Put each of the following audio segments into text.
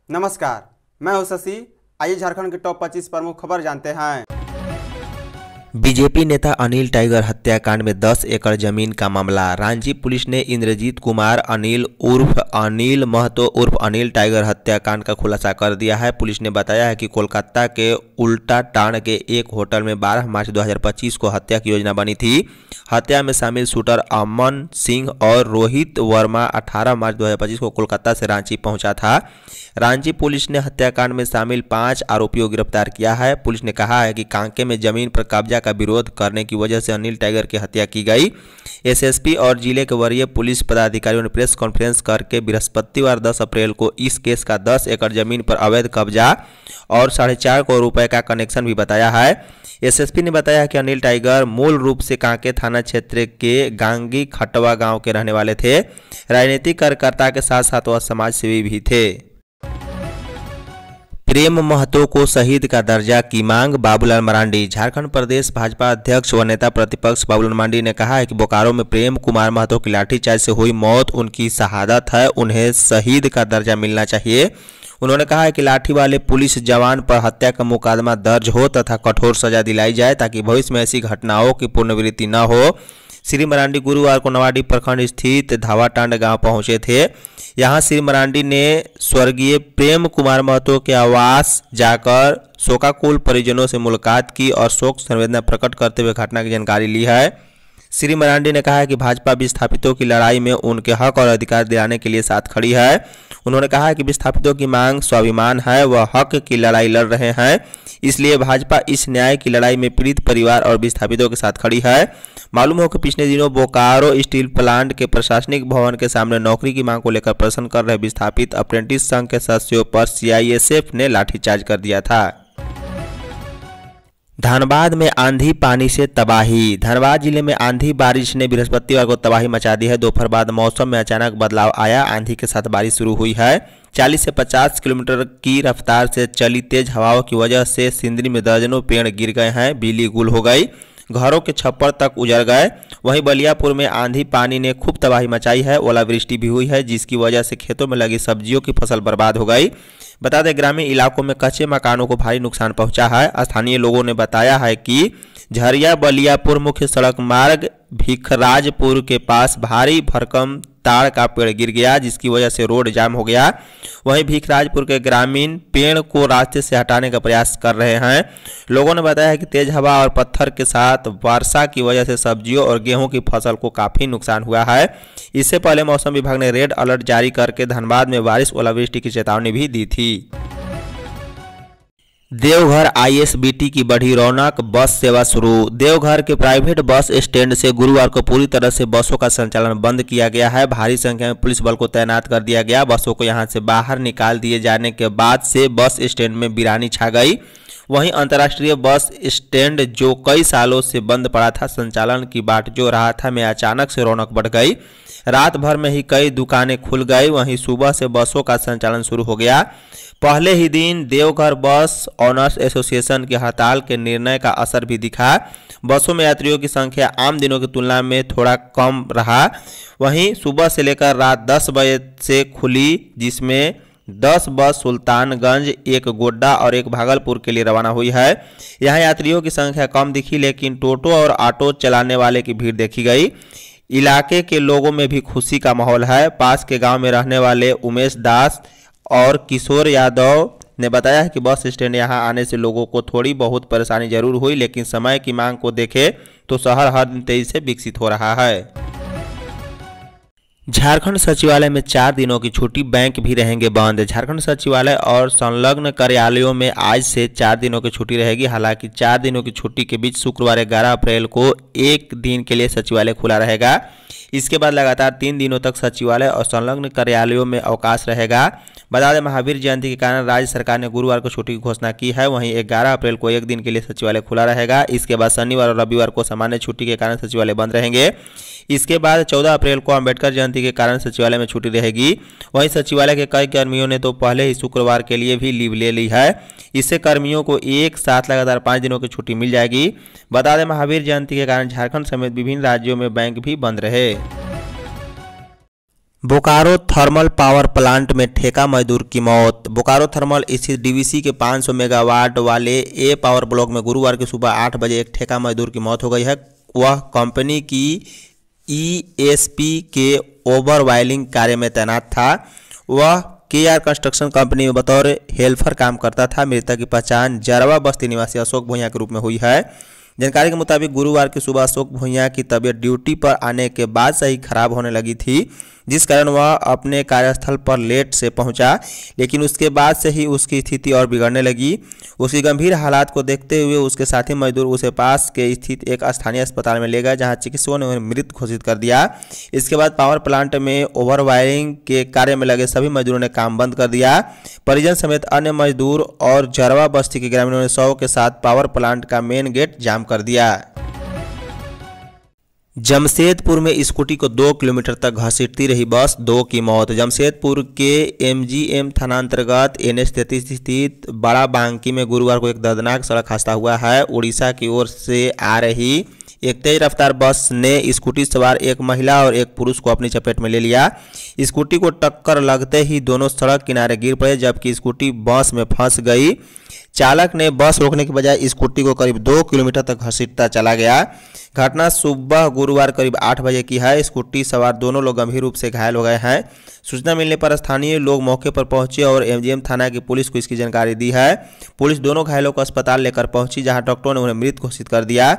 नमस्कार, मैं हूं शशि। आइए झारखंड के टॉप 25 प्रमुख खबर जानते हैं। बीजेपी नेता अनिल टाइगर हत्याकांड में 10 एकड़ जमीन का मामला। रांची पुलिस ने इंद्रजीत कुमार अनिल उर्फ अनिल महतो उर्फ अनिल टाइगर हत्याकांड का खुलासा कर दिया है। पुलिस ने बताया है कि कोलकाता के उल्टा टांड के एक होटल में 12 मार्च 2025 को हत्या की योजना बनी थी। हत्या में शामिल शूटर अमन सिंह और रोहित वर्मा 18 मार्च 2025 को कोलकाता से रांची पहुंचा था। रांची पुलिस ने हत्याकांड में शामिल 5 आरोपियों को गिरफ्तार किया है। पुलिस ने कहा है कि कांके में जमीन पर कब्जा का विरोध करने की वजह से अनिल टाइगर की हत्या की गई। एसएसपी और जिले के वरीय पुलिस पदाधिकारियों ने प्रेस कॉन्फ्रेंस करके बृहस्पतिवार 10 अप्रैल को इस केस का 10 एकड़ जमीन पर अवैध कब्जा और 4.5 करोड़ रुपए का कनेक्शन भी बताया है। एसएसपी ने बताया कि अनिल टाइगर मूल रूप से कांके थाना क्षेत्र के गांगी खटवा गांव के रहने वाले थे। राजनीतिक कार्यकर्ता के साथ साथ वह समाज सेवी भी थे। प्रेम महतो को शहीद का दर्जा की मांग। बाबूलाल मरांडी। झारखंड प्रदेश भाजपा अध्यक्ष व नेता प्रतिपक्ष बाबूलाल मरांडी ने कहा है कि बोकारो में प्रेम कुमार महतो की लाठीचार्ज से हुई मौत उनकी शहादत है, उन्हें शहीद का दर्जा मिलना चाहिए। उन्होंने कहा है कि लाठी वाले पुलिस जवान पर हत्या का मुकदमा दर्ज हो तथा कठोर सजा दिलाई जाए ताकि भविष्य में ऐसी घटनाओं की पुनरावृत्ति न हो। श्री मरांडी गुरुवार को नवाडी प्रखंड स्थित धावाटांड गांव पहुंचे थे। यहां श्री मरांडी ने स्वर्गीय प्रेम कुमार महतो के आवास जाकर शोकाकुल परिजनों से मुलाकात की और शोक संवेदना प्रकट करते हुए घटना की जानकारी ली है। श्री मरांडी ने कहा है कि भाजपा विस्थापितों की लड़ाई में उनके हक और अधिकार दिलाने के लिए साथ खड़ी है। उन्होंने कहा है कि विस्थापितों की मांग स्वाभिमान है, वह हक की लड़ाई लड़ रहे हैं, इसलिए भाजपा इस न्याय की लड़ाई में पीड़ित परिवार और विस्थापितों के साथ खड़ी है। मालूम हो कि पिछले दिनों बोकारो स्टील प्लांट के प्रशासनिक भवन के सामने नौकरी की मांग को लेकर प्रदर्शन कर रहे विस्थापित अप्रेंटिस संघ के सदस्यों पर सीआईएसएफ ने लाठीचार्ज कर दिया था। धनबाद में आंधी पानी से तबाही। धनबाद जिले में आंधी बारिश ने बृहस्पतिवार को तबाही मचा दी है। दोपहर बाद मौसम में अचानक बदलाव आया। आंधी के साथ बारिश शुरू हुई है। 40 से 50 किलोमीटर की रफ्तार से चली तेज हवाओं की वजह से सिंदरी में दर्जनों पेड़ गिर गए हैं, बिजली गुल हो गई, घरों के छप्पर तक उजड़ गए। वहीं बलियापुर में आंधी पानी ने खूब तबाही मचाई है। ओलावृष्टि भी हुई है जिसकी वजह से खेतों में लगी सब्जियों की फसल बर्बाद हो गई। बता दें ग्रामीण इलाकों में कच्चे मकानों को भारी नुकसान पहुंचा है। स्थानीय लोगों ने बताया है कि झरिया बलियापुर मुख्य सड़क मार्ग भिखराजपुर के पास भारी भरकम ताड़ का पेड़ गिर गया जिसकी वजह से रोड जाम हो गया। वहीं भिखराजपुर के ग्रामीण पेड़ को रास्ते से हटाने का प्रयास कर रहे हैं। लोगों ने बताया कि तेज हवा और पत्थर के साथ वर्षा की वजह से सब्जियों और गेहूं की फसल को काफी नुकसान हुआ है। इससे पहले मौसम विभाग ने रेड अलर्ट जारी करके धनबाद में बारिश ओलावृष्टि की चेतावनी भी दी थी। देवघर आईएसबीटी की बढ़ी रौनक, बस सेवा शुरू। देवघर के प्राइवेट बस स्टैंड से गुरुवार को पूरी तरह से बसों का संचालन बंद किया गया है। भारी संख्या में पुलिस बल को तैनात कर दिया गया। बसों को यहां से बाहर निकाल दिए जाने के बाद से बस स्टैंड में वीरानी छा गई। वहीं अंतर्राष्ट्रीय बस स्टैंड जो कई सालों से बंद पड़ा था, संचालन की बाट जो रहा था, में अचानक से रौनक बढ़ गई। रात भर में ही कई दुकानें खुल गई। वहीं सुबह से बसों का संचालन शुरू हो गया। पहले ही दिन देवघर बस ऑनर्स एसोसिएशन की हड़ताल के निर्णय का असर भी दिखा। बसों में यात्रियों की संख्या आम दिनों की तुलना में थोड़ा कम रहा। वहीं सुबह से लेकर रात 10 बजे से खुली, जिसमें 10 बस सुल्तानगंज, 1 गोड्डा और 1 भागलपुर के लिए रवाना हुई है। यहां यात्रियों की संख्या कम दिखी, लेकिन टोटो और ऑटो चलाने वाले की भीड़ देखी गई। इलाके के लोगों में भी खुशी का माहौल है। पास के गांव में रहने वाले उमेश दास और किशोर यादव ने बताया है कि बस स्टैंड यहां आने से लोगों को थोड़ी बहुत परेशानी जरूर हुई, लेकिन समय की मांग को देखें तो शहर हर दिन तेजी से विकसित हो रहा है। झारखंड सचिवालय में 4 दिनों की छुट्टी, बैंक भी रहेंगे बंद। झारखंड सचिवालय और संलग्न कार्यालयों में आज से 4 दिनों की छुट्टी रहेगी। हालांकि 4 दिनों की छुट्टी के बीच शुक्रवार 11 अप्रैल को 1 दिन के लिए सचिवालय खुला रहेगा। इसके बाद लगातार 3 दिनों तक सचिवालय और संलग्न कार्यालयों में अवकाश रहेगा। बता दें महावीर जयंती के कारण राज्य सरकार ने गुरुवार को छुट्टी की घोषणा की है। वहीं 11 अप्रैल को 1 दिन के लिए सचिवालय खुला रहेगा। इसके बाद शनिवार और रविवार को सामान्य छुट्टी के कारण सचिवालय बंद रहेंगे। इसके बाद 14 अप्रैल को अंबेडकर जयंती के कारण सचिवालय में छुट्टी रहेगी। वहीं सचिवालय के कई कर्मियों ने तो पहले ही शुक्रवार के लिए भी लीव ले ली है। इससे कर्मियों को एक साथ लगातार 5 दिनों की छुट्टी मिल जाएगी। बता दें, महावीर जयंती के कारण झारखंड समेत विभिन्न राज्यों में बैंक भी बंद रहे। बोकारो थर्मल पावर प्लांट में ठेका मजदूर की मौत। बोकारो थर्मल स्थित डीवीसी के 500 मेगावाट वाले ए पावर ब्लॉक में गुरुवार की सुबह 8 बजे एक ठेका मजदूर की मौत हो गई है। वह कंपनी की ईएसपी के ओवरवायलिंग कार्य में तैनात था। वह केआर कंस्ट्रक्शन कंपनी में बतौर हेल्पर काम करता था। मृतक की पहचान जरवा बस्ती निवासी अशोक भुइयां के रूप में हुई है। जानकारी के मुताबिक गुरुवार की सुबह अशोक भुइयां की तबीयत ड्यूटी पर आने के बाद से ही खराब होने लगी थी, जिस कारण वह अपने कार्यस्थल पर लेट से पहुंचा, लेकिन उसके बाद से ही उसकी स्थिति और बिगड़ने लगी। उसकी गंभीर हालात को देखते हुए उसके साथी मजदूर उसे पास के स्थित एक स्थानीय अस्पताल में ले गए, जहां चिकित्सकों ने उन्हें मृत घोषित कर दिया। इसके बाद पावर प्लांट में ओवरवायरिंग के कार्य में लगे सभी मजदूरों ने काम बंद कर दिया। परिजन समेत अन्य मजदूर और जरवा बस्ती के ग्रामीणों ने शव के साथ पावर प्लांट का मेन गेट जाम कर दिया। जमशेदपुर में स्कूटी को 2 किलोमीटर तक घसीटती रही बस, 2 की मौत। जमशेदपुर के एमजीएम थाना अंतर्गत NH-33 स्थित बड़ा बांकी में गुरुवार को एक दर्दनाक सड़क हादसा हुआ है। उड़ीसा की ओर से आ रही एक तेज रफ्तार बस ने स्कूटी सवार एक महिला और एक पुरुष को अपनी चपेट में ले लिया। स्कूटी को टक्कर लगते ही दोनों सड़क किनारे गिर पड़े, जबकि स्कूटी बस में फंस गई। चालक ने बस रोकने के बजाय स्कूटी को करीब 2 किलोमीटर तक घसीटता चला गया। घटना सुबह गुरुवार करीब 8 बजे की है। स्कूटी सवार दोनों लोग गंभीर रूप से घायल हो गए हैं। सूचना मिलने पर स्थानीय लोग मौके पर पहुंचे और एमजीएम थाना की पुलिस को इसकी जानकारी दी है। पुलिस दोनों घायलों को अस्पताल लेकर पहुंची, जहां डॉक्टरों ने उन्हें मृत घोषित कर दिया।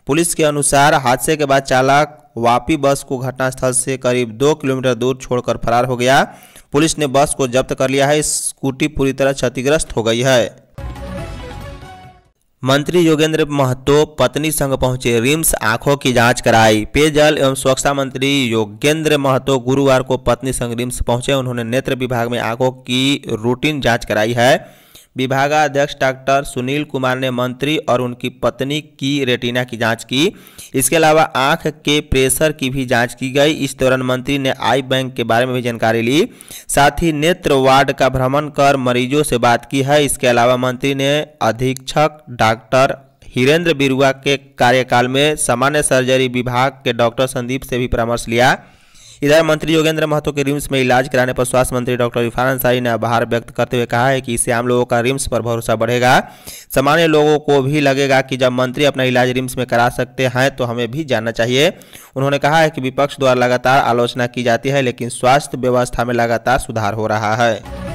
पुलिस के अनुसार हादसे के बाद चालक वापी बस को घटनास्थल से करीब 2 किलोमीटर दूर छोड़कर फरार हो गया। पुलिस ने बस को जब्त कर लिया है। स्कूटी पूरी तरह क्षतिग्रस्त हो गई है। मंत्री योगेंद्र महतो पत्नी संग पहुंचे, रिम्स आंखों की जांच कराई। पेयजल एवं स्वच्छता मंत्री योगेंद्र महतो गुरुवार को पत्नी संग रिम्स पहुंचे। उन्होंने नेत्र विभाग में आंखों की रूटीन जांच कराई है। विभागाध्यक्ष डॉक्टर सुनील कुमार ने मंत्री और उनकी पत्नी की रेटिना की जांच की। इसके अलावा आंख के प्रेशर की भी जांच की गई। इस दौरान मंत्री ने आई बैंक के बारे में भी जानकारी ली। साथ ही नेत्र वार्ड का भ्रमण कर मरीजों से बात की है। इसके अलावा मंत्री ने अधीक्षक डॉक्टर हिरेंद्र बिरुआ के कार्यकाल में सामान्य सर्जरी विभाग के डॉक्टर संदीप से भी परामर्श लिया। इधर मंत्री योगेंद्र महतो के रिम्स में इलाज कराने पर स्वास्थ्य मंत्री डॉक्टर इरफान अंसारी ने आभार व्यक्त करते हुए कहा है कि इससे आम लोगों का रिम्स पर भरोसा बढ़ेगा। सामान्य लोगों को भी लगेगा कि जब मंत्री अपना इलाज रिम्स में करा सकते हैं तो हमें भी जानना चाहिए। उन्होंने कहा है कि विपक्ष द्वारा लगातार आलोचना की जाती है, लेकिन स्वास्थ्य व्यवस्था में लगातार सुधार हो रहा है।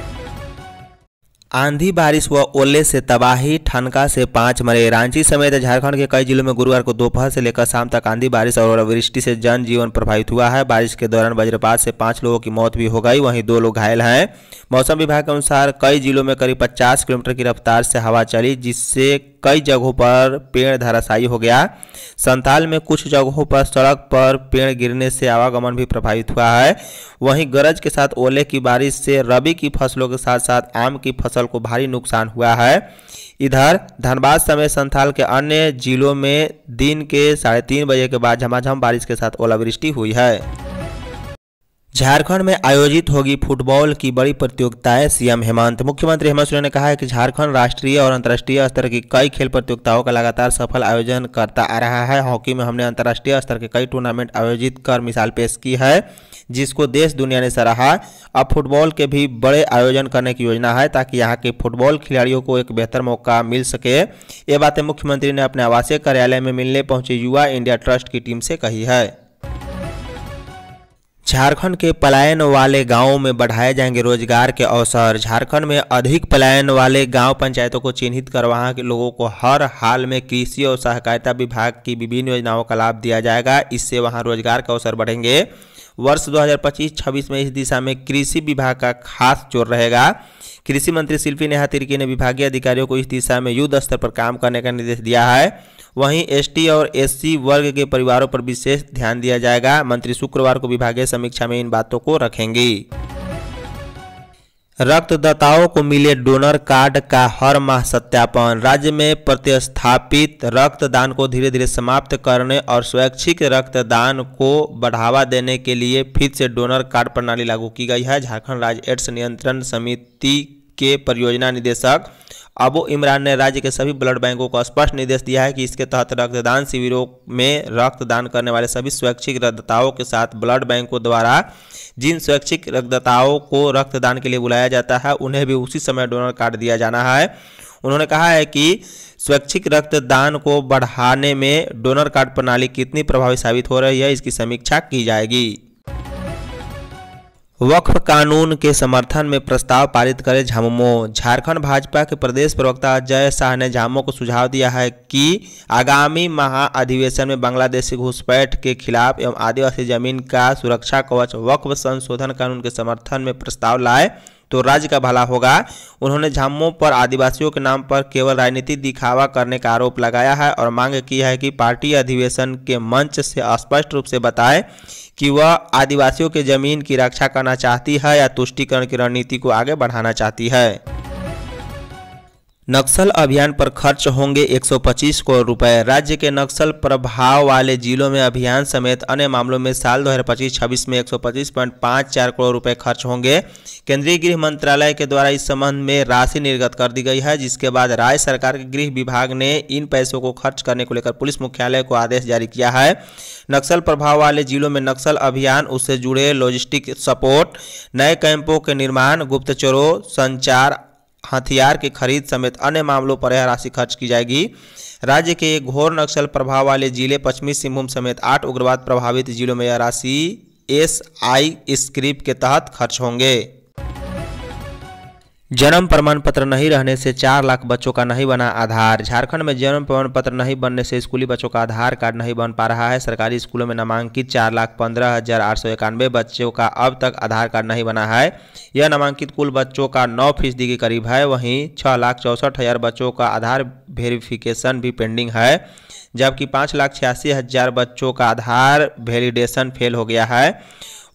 आंधी बारिश व ओले से तबाही, ठनका से 5 मरे। रांची समेत झारखंड के कई जिलों में गुरुवार को दोपहर से लेकर शाम तक आंधी बारिश और ओलावृष्टि से जनजीवन प्रभावित हुआ है। बारिश के दौरान वज्रपात से 5 लोगों की मौत भी हो गई, वहीं 2 लोग घायल हैं। मौसम विभाग के अनुसार कई जिलों में करीब 50 किलोमीटर की रफ्तार से हवा चली, जिससे कई जगहों पर पेड़ धराशायी हो गया। संथाल में कुछ जगहों पर सड़क पर पेड़ गिरने से आवागमन भी प्रभावित हुआ है। वहीं गरज के साथ ओले की बारिश से रबी की फसलों के साथ साथ आम की फसल को भारी नुकसान हुआ है। इधर धनबाद समेत संथाल के अन्य जिलों में दिन के 3:30 बजे के बाद झमाझम बारिश के साथ ओलावृष्टि हुई है। झारखंड में आयोजित होगी फुटबॉल की बड़ी प्रतियोगिताएं, सीएम हेमंत। मुख्यमंत्री हेमंत सोरेन ने कहा है कि झारखंड राष्ट्रीय और अंतर्राष्ट्रीय स्तर की कई खेल प्रतियोगिताओं का लगातार सफल आयोजन करता आ रहा है। हॉकी में हमने अंतर्राष्ट्रीय स्तर के कई टूर्नामेंट आयोजित कर मिसाल पेश की है, जिसको देश दुनिया ने सराहा। अब फुटबॉल के भी बड़े आयोजन करने की योजना है, ताकि यहाँ के फुटबॉल खिलाड़ियों को एक बेहतर मौका मिल सके। ये बातें मुख्यमंत्री ने अपने आवासीय कार्यालय में मिलने पहुंचे युवा इंडिया ट्रस्ट की टीम से कही है। झारखंड के पलायन वाले गांवों में बढ़ाए जाएंगे रोजगार के अवसर। झारखंड में अधिक पलायन वाले गांव पंचायतों को चिन्हित कर वहां के लोगों को हर हाल में कृषि और सहकारिता विभाग की विभिन्न योजनाओं का लाभ दिया जाएगा। इससे वहां रोजगार के अवसर बढ़ेंगे। वर्ष 2025-26 में इस दिशा में कृषि विभाग का खास जोर रहेगा। कृषि मंत्री शिल्पी नेहा तिर्की ने विभागीय अधिकारियों को इस दिशा में युद्ध स्तर पर काम करने का निर्देश दिया है। वहीं एसटी और एससी वर्ग के परिवारों पर विशेष ध्यान दिया जाएगा। मंत्री शुक्रवार को विभागीय समीक्षा में इन बातों को रखेंगी। रक्तदाताओं को मिले डोनर कार्ड का हर माह सत्यापन। राज्य में प्रतिस्थापित रक्तदान को धीरे धीरे समाप्त करने और स्वैच्छिक रक्तदान को बढ़ावा देने के लिए फिर से डोनर कार्ड प्रणाली लागू की गई है। झारखंड राज्य एड्स नियंत्रण समिति के परियोजना निदेशक अबू इमरान ने राज्य के सभी ब्लड बैंकों को स्पष्ट निर्देश दिया है कि इसके तहत रक्तदान शिविरों में रक्तदान करने वाले सभी स्वैच्छिक रक्तदाताओं के साथ ब्लड बैंकों द्वारा जिन स्वैच्छिक रक्तदाताओं को रक्तदान के लिए बुलाया जाता है उन्हें भी उसी समय डोनर कार्ड दिया जाना है। उन्होंने कहा है कि स्वैच्छिक रक्तदान को बढ़ाने में डोनर कार्ड प्रणाली कितनी प्रभावी साबित हो रही है, इसकी समीक्षा की जाएगी। वक्फ कानून के समर्थन में प्रस्ताव पारित करे झामुमो। झारखंड भाजपा के प्रदेश प्रवक्ता अजय शाह ने झामुमो को सुझाव दिया है कि आगामी महाअधिवेशन में बांग्लादेश से घुसपैठ के खिलाफ एवं आदिवासी जमीन का सुरक्षा कवच वक्फ संशोधन कानून के समर्थन में प्रस्ताव लाए तो राज्य का भला होगा। उन्होंने झामुमो पर आदिवासियों के नाम पर केवल राजनीतिक दिखावा करने का आरोप लगाया है और मांग की है कि पार्टी अधिवेशन के मंच से स्पष्ट रूप से बताए कि वह आदिवासियों के जमीन की रक्षा करना चाहती है या तुष्टीकरण की रणनीति को आगे बढ़ाना चाहती है। नक्सल अभियान पर खर्च होंगे 125 करोड़ रुपए। राज्य के नक्सल प्रभाव वाले जिलों में अभियान समेत अन्य मामलों में साल 2025-26 में 125.54 करोड़ रुपए खर्च होंगे। केंद्रीय गृह मंत्रालय के द्वारा इस संबंध में राशि निर्गत कर दी गई है, जिसके बाद राज्य सरकार के गृह विभाग ने इन पैसों को खर्च करने को लेकर पुलिस मुख्यालय को आदेश जारी किया है। नक्सल प्रभाव वाले जिलों में नक्सल अभियान, उससे जुड़े लॉजिस्टिक सपोर्ट, नए कैंपों के निर्माण, गुप्तचरों, संचार, हथियार की खरीद समेत अन्य मामलों पर यह राशि खर्च की जाएगी। राज्य के घोर नक्सल प्रभाव वाले जिले पश्चिमी सिंहभूम समेत 8 उग्रवाद प्रभावित जिलों में यह राशि SI स्क्रिप्ट के तहत खर्च होंगे। जन्म प्रमाण पत्र नहीं रहने से 4 लाख बच्चों का नहीं बना आधार। झारखंड में जन्म प्रमाण पत्र नहीं बनने से स्कूली बच्चों का आधार कार्ड नहीं बन पा रहा है। सरकारी स्कूलों में नामांकित 4,15,891 बच्चों का अब तक आधार कार्ड नहीं बना है। यह नामांकित कुल बच्चों का 9% के करीब है। वहीं 6,64,000 बच्चों का आधार वेरिफिकेशन भी पेंडिंग है, जबकि 5,86,000 बच्चों का आधार वैलिडेशन फेल हो गया है।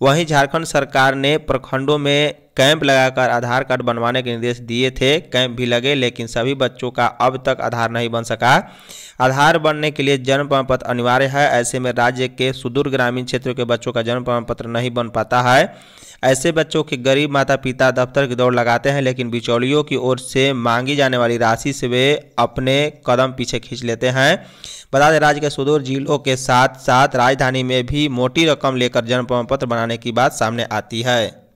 वहीं झारखंड सरकार ने प्रखंडों में कैंप लगाकर आधार कार्ड बनवाने के निर्देश दिए थे। कैंप भी लगे, लेकिन सभी बच्चों का अब तक आधार नहीं बन सका। आधार बनने के लिए जन्म प्रमाण पत्र अनिवार्य है। ऐसे में राज्य के सुदूर ग्रामीण क्षेत्रों के बच्चों का जन्म प्रमाण पत्र नहीं बन पाता है। ऐसे बच्चों के गरीब माता पिता दफ्तर की दौड़ लगाते हैं, लेकिन बिचौलियों की ओर से मांगी जाने वाली राशि से वे अपने कदम पीछे खींच लेते हैं। बता दें, राज्य के सुदूर जिलों के साथ साथ राजधानी में भी मोटी रकम लेकर जन्म प्रमाण पत्र बनाने की बात सामने आती है।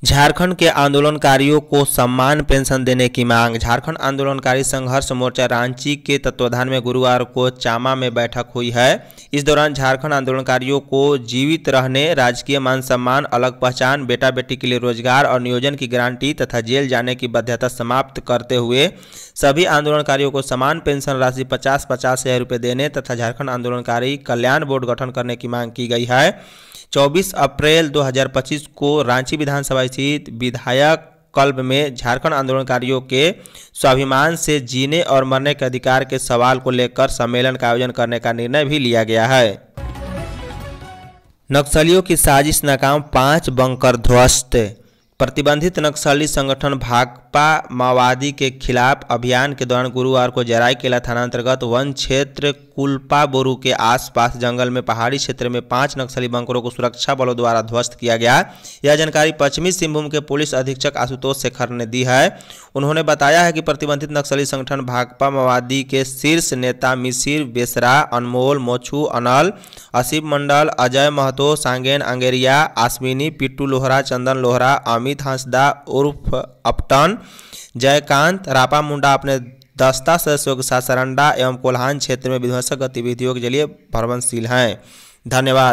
झारखंड के आंदोलनकारियों को सम्मान पेंशन देने की मांग। झारखंड आंदोलनकारी संघर्ष मोर्चा रांची के तत्वाधान में गुरुवार को चामा में बैठक हुई है। इस दौरान झारखंड आंदोलनकारियों को जीवित रहने, राजकीय मान सम्मान, अलग पहचान, बेटा बेटी के लिए रोजगार और नियोजन की गारंटी तथा जेल जाने की बाध्यता समाप्त करते हुए सभी आंदोलनकारियों को समान पेंशन राशि 50-50 हजार रुपये देने तथा झारखंड आंदोलनकारी कल्याण बोर्ड गठन करने की मांग की गई है। 24 अप्रैल 2025 को रांची विधानसभा स्थित विधायक क्लब में झारखंड आंदोलनकारियों के स्वाभिमान से जीने और मरने के अधिकार के सवाल को लेकर सम्मेलन का आयोजन करने का निर्णय भी लिया गया है। नक्सलियों की साजिश नाकाम, 5 बंकर ध्वस्त। प्रतिबंधित नक्सली संगठन भाकपा माओवादी के खिलाफ अभियान के दौरान गुरुवार को जराईकेला थाना अंतर्गत वन क्षेत्र कुलपा बोरू के आसपास जंगल में पहाड़ी क्षेत्र में 5 नक्सली बंकरों को सुरक्षा बलों द्वारा ध्वस्त किया गया। यह जानकारी पश्चिमी सिंहभूम के पुलिस अधीक्षक आशुतोष शेखर ने दी है। उन्होंने बताया है कि प्रतिबंधित नक्सली संगठन भाकपा माओवादी के शीर्ष नेता मिसिर बेसरा, अनमोल, मोछू, अनल, असीम मंडल, अजय महतो, सांगेन अंगेरिया, आसमिनी, पिट्टू लोहरा, चंदन लोहरा, अमित हंसदा उर्फ अपटन, जयकांत रापा मुंडा अपने दस्ता सदस्यों के साथ सरंडा एवं कोल्हान क्षेत्र में विध्वंसक गतिविधियों के जरिए भ्रमणशील हैं। धन्यवाद।